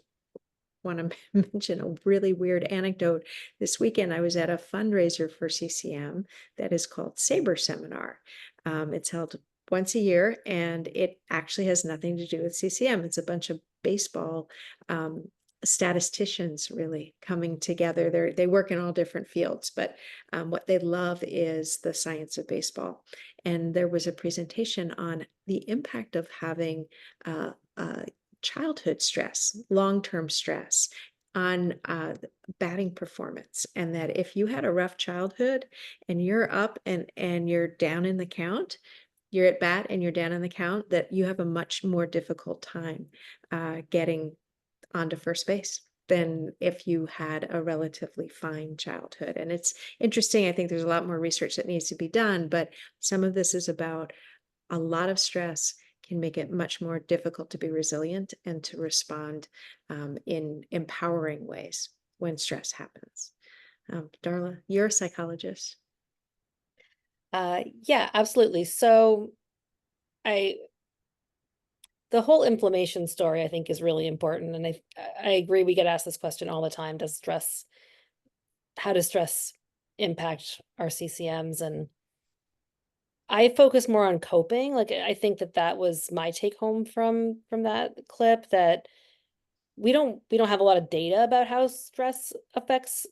want to mention a really weird anecdote. This weekend, I was at a fundraiser for CCM that is called Sabre Seminar. It's held once a year, and it actually has nothing to do with CCM. It's a bunch of baseball statisticians really coming together. They work in all different fields, but what they love is the science of baseball. And there was a presentation on the impact of having childhood stress, long-term stress on batting performance. And that if you had a rough childhood and you're up and you're down in the count, you're at bat and you're down in the count, that you have a much more difficult time getting onto first base than if you had a relatively fine childhood. And it's interesting. I think there's a lot more research that needs to be done, but some of this is about a lot of stress can make it much more difficult to be resilient and to respond in empowering ways when stress happens. Darla, you're a psychologist. Yeah, absolutely. So the whole inflammation story, I think, is really important. And I agree, we get asked this question all the time. How does stress impact our CCMs? And I focus more on coping. Like, I think that was my take home from that clip, that we don't have a lot of data about how stress affects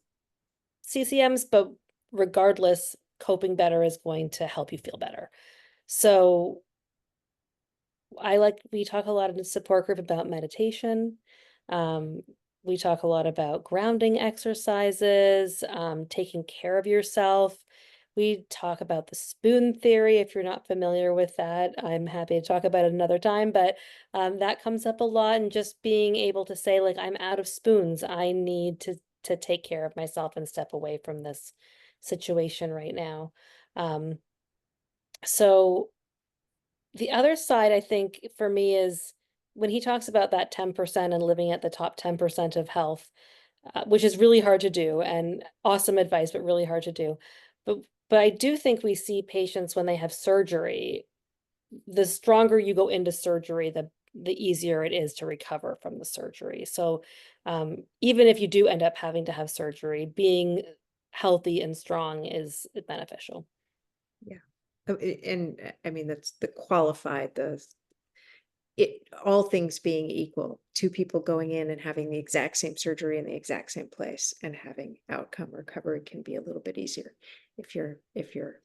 CCMs, but regardless, coping better is going to help you feel better. So we talk a lot in the support group about meditation. We talk a lot about grounding exercises, taking care of yourself. We talk about the spoon theory. If you're not familiar with that, I'm happy to talk about it another time, but that comes up a lot. And just being able to say, like, I'm out of spoons. I need to take care of myself and step away from this situation right now. So the other side, I think, for me is when he talks about that 10% and living at the top 10% of health, which is really hard to do, and awesome advice, but really hard to do. But I do think we see patients when they have surgery, the stronger you go into surgery, the easier it is to recover from the surgery. So even if you do end up having to have surgery, being healthy and strong is beneficial. Yeah. And I mean, that's the qualified, all things being equal, two people going in and having the exact same surgery in the exact same place and having outcome recovery can be a little bit easier if you're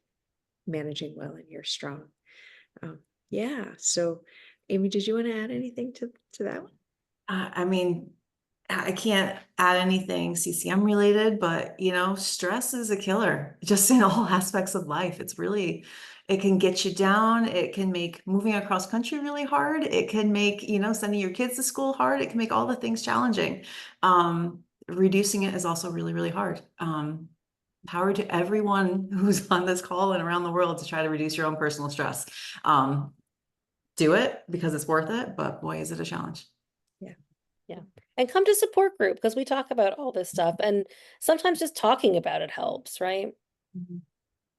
managing well and you're strong. Yeah. So Amy, did you want to add anything to that one? I mean, I can't add anything CCM related, but stress is a killer just in all aspects of life. It can get you down. It can make moving across country really hard. It can make, sending your kids to school hard. It can make all the things challenging. Reducing it is also really, really hard. Power to everyone who's on this call and around the world to try to reduce your own personal stress. Do it because it's worth it, but boy, is it a challenge. Yeah. And come to support group, because we talk about all this stuff, and sometimes just talking about it helps, right? Mm-hmm.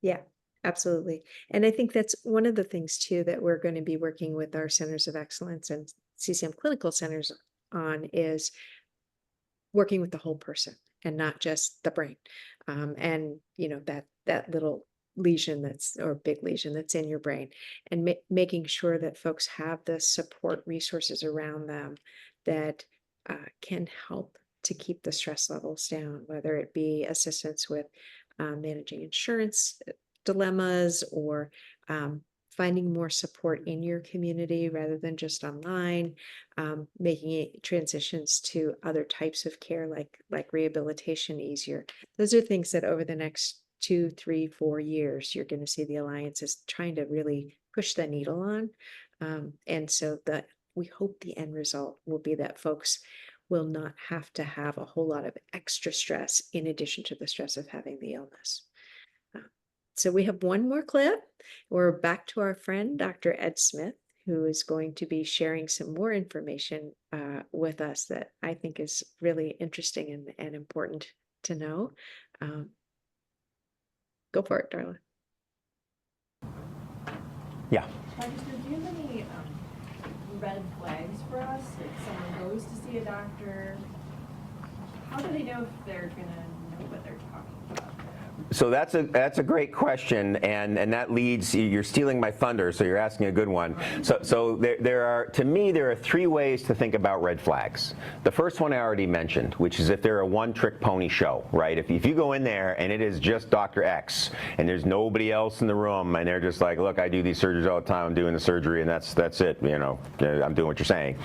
Yeah, absolutely. And I think that's one of the things too that we're going to be working with our centers of excellence and CCM clinical centers on is working with the whole person and not just the brain. And that little lesion or big lesion that's in your brain, and making sure that folks have the support resources around them that can help to keep the stress levels down, whether it be assistance with managing insurance dilemmas or finding more support in your community rather than just online, making it transitions to other types of care like rehabilitation easier. Those are things that over the next 2, 3, 4 years, you're going to see the Alliance is trying to really push the needle on. And so that we hope the end result will be that folks will not have to have a whole lot of extra stress in addition to the stress of having the illness. So we have one more clip. We're back to our friend, Dr. Ed Smith, who is going to be sharing some more information with us that I think is really interesting and important to know. Go for it, Darla. Yeah. Dr. Smith, do you have any red flags for us? If someone goes to see a doctor, how do they know if they're going to know what they're talking about? So that's a great question, and that leads, you're stealing my thunder, so you're asking a good one. So there are, to me, there are 3 ways to think about red flags. The first one I already mentioned, which is if they're a one-trick pony show, right? If you go in there and it is just Dr. X and there's nobody else in the room and they're just like, look, I do these surgeries all the time, I'm doing the surgery and that's it, you know, I'm doing what you're saying.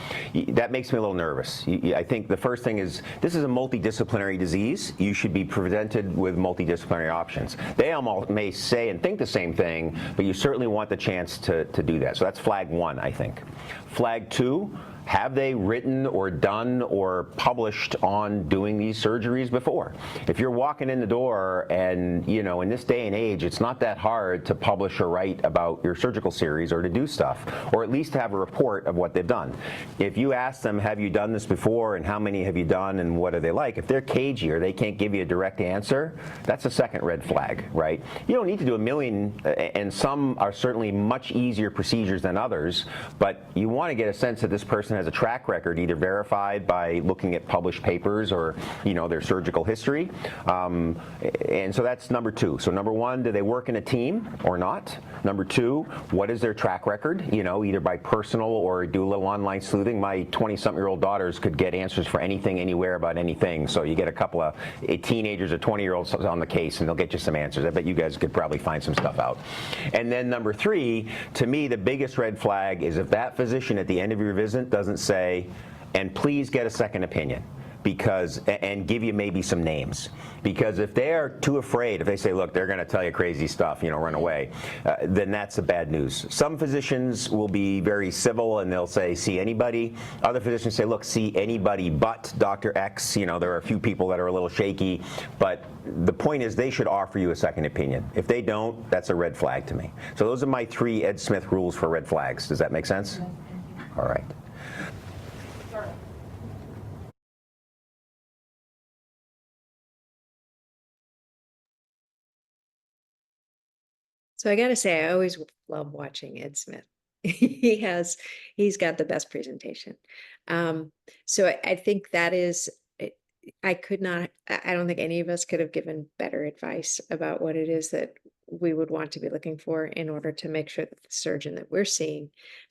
That makes me a little nervous. I think the first thing is, this is a multidisciplinary disease. You should be presented with multidisciplinary options. They all may say and think the same thing, but you certainly want the chance to do that. So that's flag 1, I think. Flag 2, have they written or done or published on doing these surgeries before? If you're walking in the door and, you know, in this day and age, it's not that hard to publish or write about your surgical series or to do stuff, or at least to have a report of what they've done. If you ask them, have you done this before and how many have you done and what are they like? If they're cagey or they can't give you a direct answer, that's a second red flag, right? You don't need to do a million, and some are certainly much easier procedures than others, but you want to get a sense that this person has a track record, either verified by looking at published papers or, you know, their surgical history. And so that's number 2. So number 1, do they work in a team or not? Number 2, what is their track record? You know, either by personal or do a little online sleuthing. My 20-something-year-old daughters could get answers for anything, anywhere about anything. So you get a couple of teenagers or 20-year-olds on the case and they'll get you some answers. I bet you guys could probably find some stuff out. And then number 3, to me, the biggest red flag is if that physician at the end of your visit doesn't say, and please get a second opinion, because, and give you maybe some names. Because if they are too afraid, if they say, look, they're going to tell you crazy stuff, you know, run away, then that's the bad news. Some physicians will be very civil and they'll say, see anybody. Other physicians say, look, see anybody but Dr. X. You know, there are a few people that are a little shaky, but the point is they should offer you a second opinion. If they don't, that's a red flag to me. So those are my 3 Ed Smith rules for red flags. Does that make sense? All right. So I got to say, I always love watching Ed Smith. He's got the best presentation. So I think that is, I don't think any of us could have given better advice about what it is that we would want to be looking for in order to make sure that the surgeon that we're seeing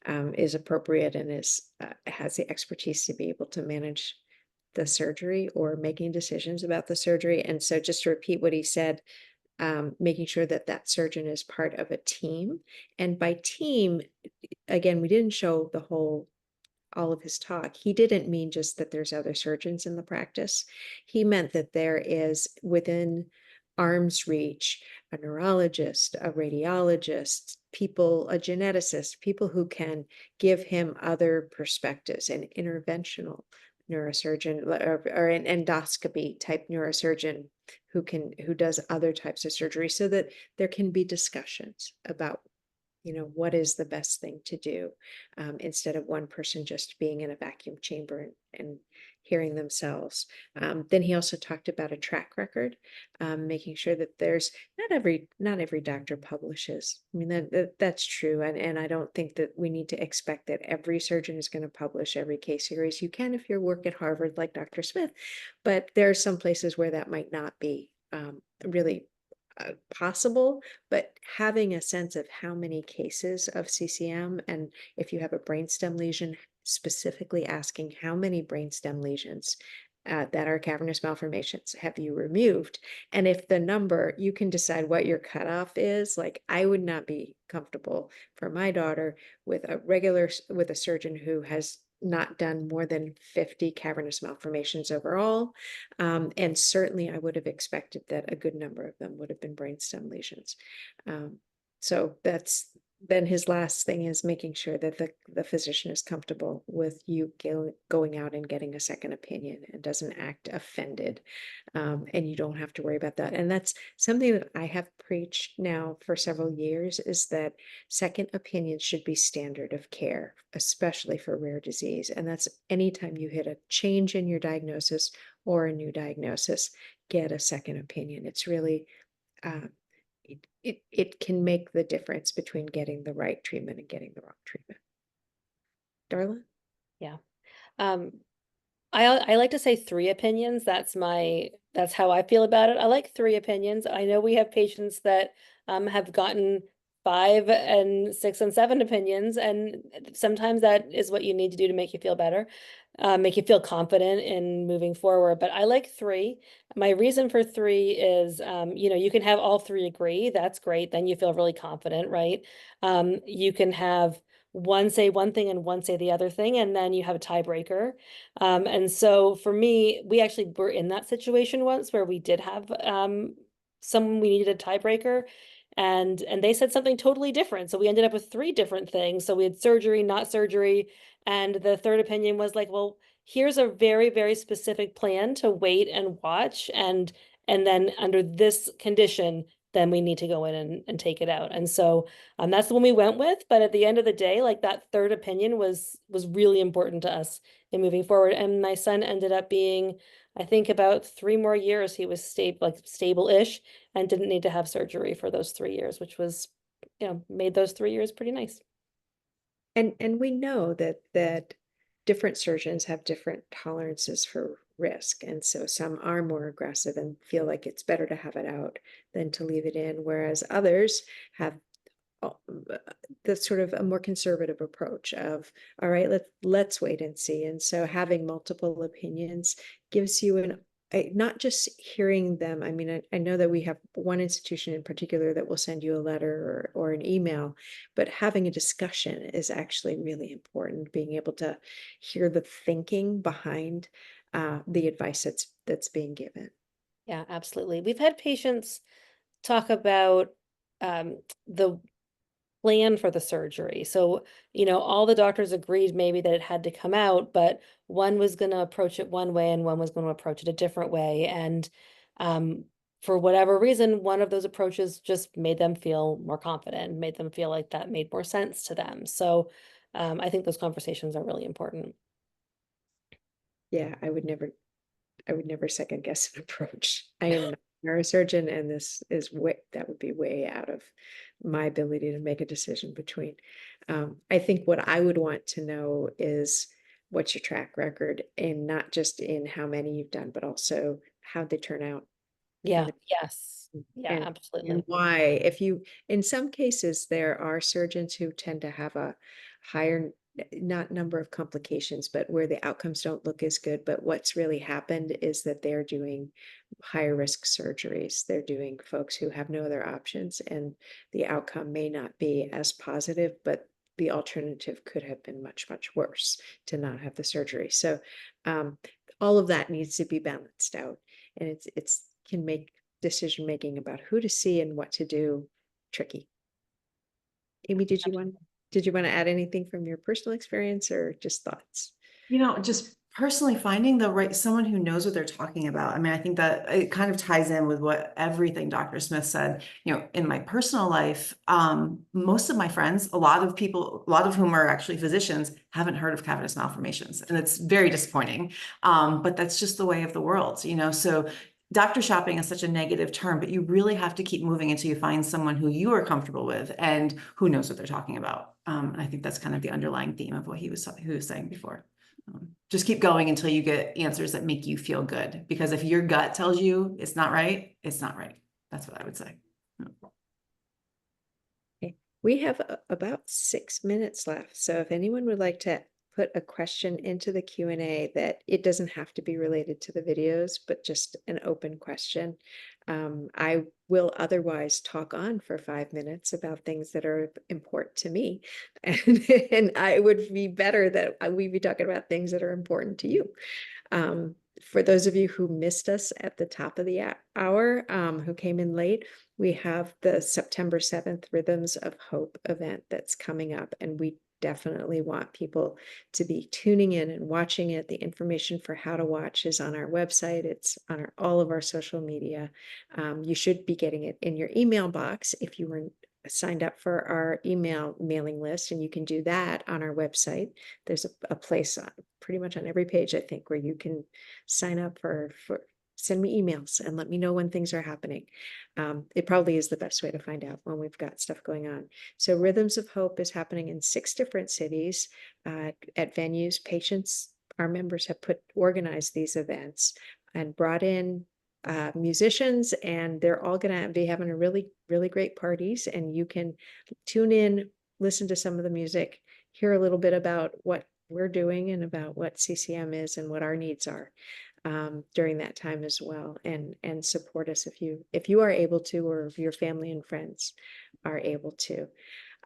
is appropriate and has the expertise to be able to manage the surgery or making decisions about the surgery. And so just to repeat what he said, making sure that that surgeon is part of a team. And by team, again, we didn't show all of his talk. He didn't mean just that there's other surgeons in the practice. He meant that there is within arm's reach, a neurologist, a radiologist, a geneticist, people who can give him other perspectives, an interventional neurosurgeon or an endoscopy type neurosurgeon who does other types of surgery, so that there can be discussions about, you know, what is the best thing to do, instead of one person just being in a vacuum chamber and hearing themselves. Then he also talked about a track record, making sure that there's not every doctor publishes. I mean, that's true. And I don't think that we need to expect that every surgeon is going to publish every case series. You can if you work at Harvard like Dr. Smith, but there are some places where that might not be really possible, but having a sense of how many cases of CCM, and if you have a brainstem lesion, specifically asking how many brainstem lesions that are cavernous malformations have you removed? And if the number, you can decide what your cutoff is. Like, I would not be comfortable for my daughter with with a surgeon who has not done more than 50 cavernous malformations overall. And certainly I would have expected that a good number of them would have been brainstem lesions. So then his last thing is making sure that the physician is comfortable with you going out and getting a second opinion and doesn't act offended. And you don't have to worry about that. And that's something that I have preached now for several years, is that second opinions should be standard of care, especially for rare disease. And that's anytime you hit a change in your diagnosis or a new diagnosis, get a second opinion. It's really, it can make the difference between getting the right treatment and getting the wrong treatment. Darla? Yeah. I like to say 3 opinions. That's how I feel about it. I like 3 opinions. I know we have patients that have gotten 5 and 6 and 7 opinions, and sometimes that is what you need to do to make you feel better, make you feel confident in moving forward. But I like 3. My reason for 3 is, you can have all 3 agree. That's great. Then you feel really confident, right? You can have one say one thing and one say the other thing, and then you have a tiebreaker. And so for me, we actually were in that situation once where we did have someone we needed a tiebreaker, and they said something totally different. So we ended up with 3 different things. So we had surgery, not surgery, and the third opinion was like, well, here's a very, very specific plan to wait and watch, and then under this condition, then we need to go in and take it out. And so that's the one we went with. But at the end of the day, like, that third opinion was really important to us in moving forward. And my son ended up being, I think, about 3 more years, he was stable-ish, and didn't need to have surgery for those 3 years, which was, made those 3 years pretty nice. And we know that different surgeons have different tolerances for risk. And so some are more aggressive and feel like it's better to have it out than to leave it in, whereas others have the sort of a more conservative approach of, all right, let's wait and see. And so having multiple opinions gives you not just hearing them. I mean, I know that we have one institution in particular that will send you a letter or an email, but having a discussion is actually really important. Being able to hear the thinking behind the advice that's being given. Yeah, absolutely. We've had patients talk about the plan for the surgery. So, all the doctors agreed maybe that it had to come out, but one was going to approach it one way and one was going to approach it a different way. And for whatever reason, one of those approaches just made them feel more confident, made them feel like that made more sense to them. So I think those conversations are really important. Yeah, I would never second guess an approach. I am not a neurosurgeon, and this is that would be way out of my ability to make a decision between. I think what I would want to know is what's your track record, and not just in how many you've done, but also how they turn out. Yeah. Yes. Yeah, And absolutely. why, in some cases, there are surgeons who tend to have a higher, not number of complications, but where the outcomes don't look as good. But what's really happened is that they're doing higher risk surgeries. They're doing folks who have no other options, and the outcome may not be as positive, but the alternative could have been much, much worse, to not have the surgery. So all of that needs to be balanced out, and it's can make decision making about who to see and what to do tricky. Amy, did you want to add anything from your personal experience, or just thoughts? Just personally finding someone who knows what they're talking about. I mean, I think that it kind of ties in with what everything Dr. Smith said. In my personal life, most of my friends, a lot of whom are actually physicians, haven't heard of cavernous malformations, and it's very disappointing. But that's just the way of the world, so doctor shopping is such a negative term, but you really have to keep moving until you find someone who you are comfortable with and who knows what they're talking about. And I think that's kind of the underlying theme of what he was saying before. Just keep going until you get answers that make you feel good, because if your gut tells you it's not right, it's not right. That's what I would say. Okay. We have about 6 minutes left. So if anyone would like to put a question into the Q&A that it doesn't have to be related to the videos, but just an open question. I will otherwise talk on for 5 minutes about things that are important to me. And I would be better that we be talking about things that are important to you. For those of you who missed us at the top of the hour, who came in late, we have the September 7th Rhythms of Hope event that's coming up, and we definitely want people to be tuning in and watching it. The information for how to watch is on our website. It's on all of our social media. You should be getting it in your email box if you were signed up for our email mailing list, and you can do that on our website. There's a place pretty much on every page, I think, where you can sign up for send me emails and let me know when things are happening. It probably is the best way to find out when we've got stuff going on. So Rhythms of Hope is happening in 6 different cities at venues. Patients, our members have organized these events and brought in musicians, and they're all going to be having a really, really great parties. And you can tune in, listen to some of the music, hear a little bit about what we're doing and about what CCM is and what our needs are during that time as well, and support us if you are able to, or if your family and friends are able to.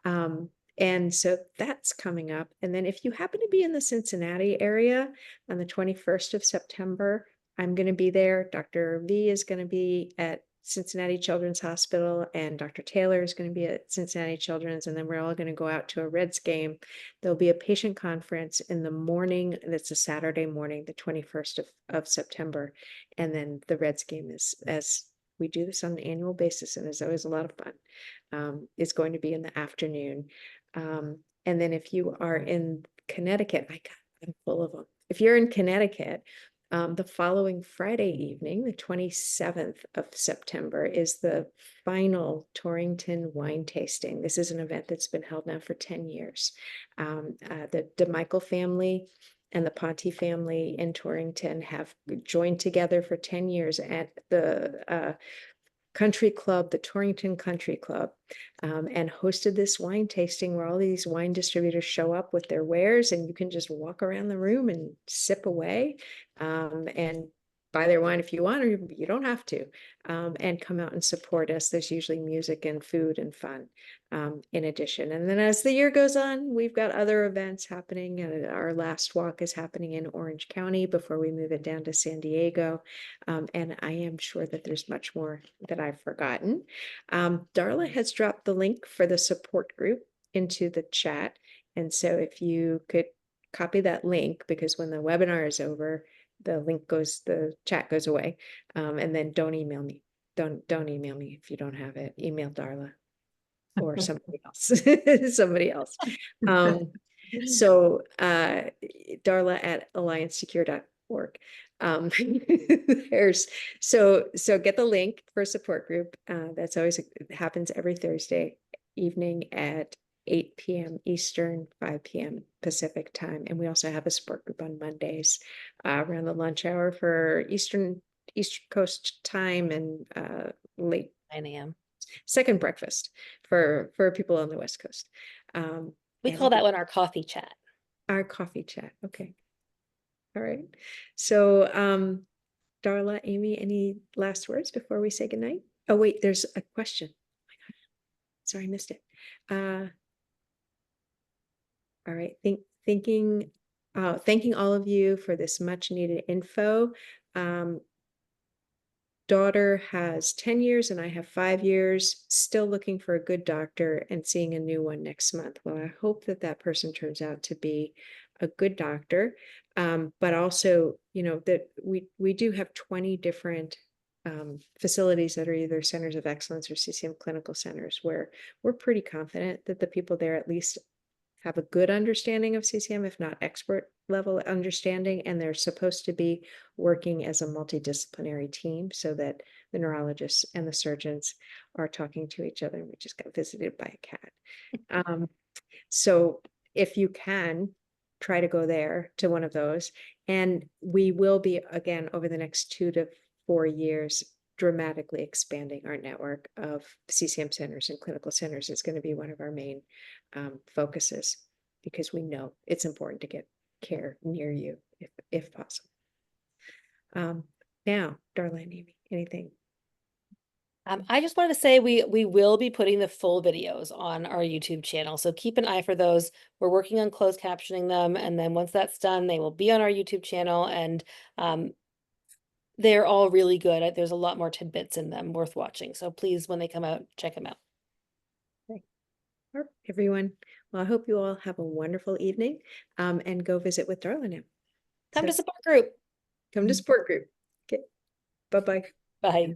And so that's coming up. And then if you happen to be in the Cincinnati area on the 21st of September, I'm going to be there. Dr. V is going to be at Cincinnati Children's Hospital, and Dr. Taylor is going to be at Cincinnati Children's, and then we're all going to go out to a Reds game. There'll be a patient conference in the morning. That's a Saturday morning, the 21st of September. And then the Reds game is, as we do this on an annual basis, and it's always a lot of fun, is going to be in the afternoon. And then if you are in Connecticut, I'm full of them. If you're in Connecticut, the following Friday evening, the 27th of September, is the final Torrington wine tasting. This is an event that's been held now for 10 years. The DeMichael family and the Ponte family in Torrington have joined together for 10 years at the country club, the Torrington Country Club, and hosted this wine tasting where all these wine distributors show up with their wares, and you can just walk around the room and sip away and buy their wine if you want, or you don't have to, and come out and support us. There's usually music and food and fun in addition. And then as the year goes on, we've got other events happening. Our last walk is happening in Orange County before we move it down to San Diego. And I am sure that there's much more that I've forgotten. Darla has dropped the link for the support group into the chat. And so if you could copy that link, because when the webinar is over, the chat goes away. And then don't email me. Don't email me if you don't have it. Email Darla or somebody else. So Darla at alliancesecure.org. So get the link for a support group. That's always, it happens every Thursday evening at 8 p.m. Eastern, 5 p.m. Pacific time. And we also have a support group on Mondays around the lunch hour for Eastern Coast time, and late 9 a.m. second breakfast for people on the West Coast. We call that one our coffee chat. Our coffee chat. Okay. All right. So Darla, Amy, any last words before we say goodnight? Oh, wait, there's a question. Oh my gosh. Sorry, I missed it. All right. Thanking all of you for this much needed info. Daughter has 10 years and I have 5 years, still looking for a good doctor and seeing a new one next month. Well, I hope that person turns out to be a good doctor. But also, that we do have 20 different facilities that are either centers of excellence or CCM clinical centers, where we're pretty confident that the people there at least have a good understanding of CCM, if not expert level understanding, and they're supposed to be working as a multidisciplinary team so that the neurologists and the surgeons are talking to each other. We just got visited by a cat. So if you can, try to go there to one of those. And we will be, again, over the next 2 to 4 years, dramatically expanding our network of CCM centers and clinical centers. Is going to be one of our main focuses, because we know it's important to get care near you if possible. Now, Darla and Amy, anything? I just wanted to say we will be putting the full videos on our YouTube channel, so keep an eye for those. We're working on closed captioning them, and then once that's done, they will be on our YouTube channel, and they're all really good. There's a lot more tidbits in them worth watching, so please, when they come out, check them out. All right, everyone. Well, I hope you all have a wonderful evening, and go visit with Darla now. Come to So, support group. come to support group. Okay, bye-bye. Bye.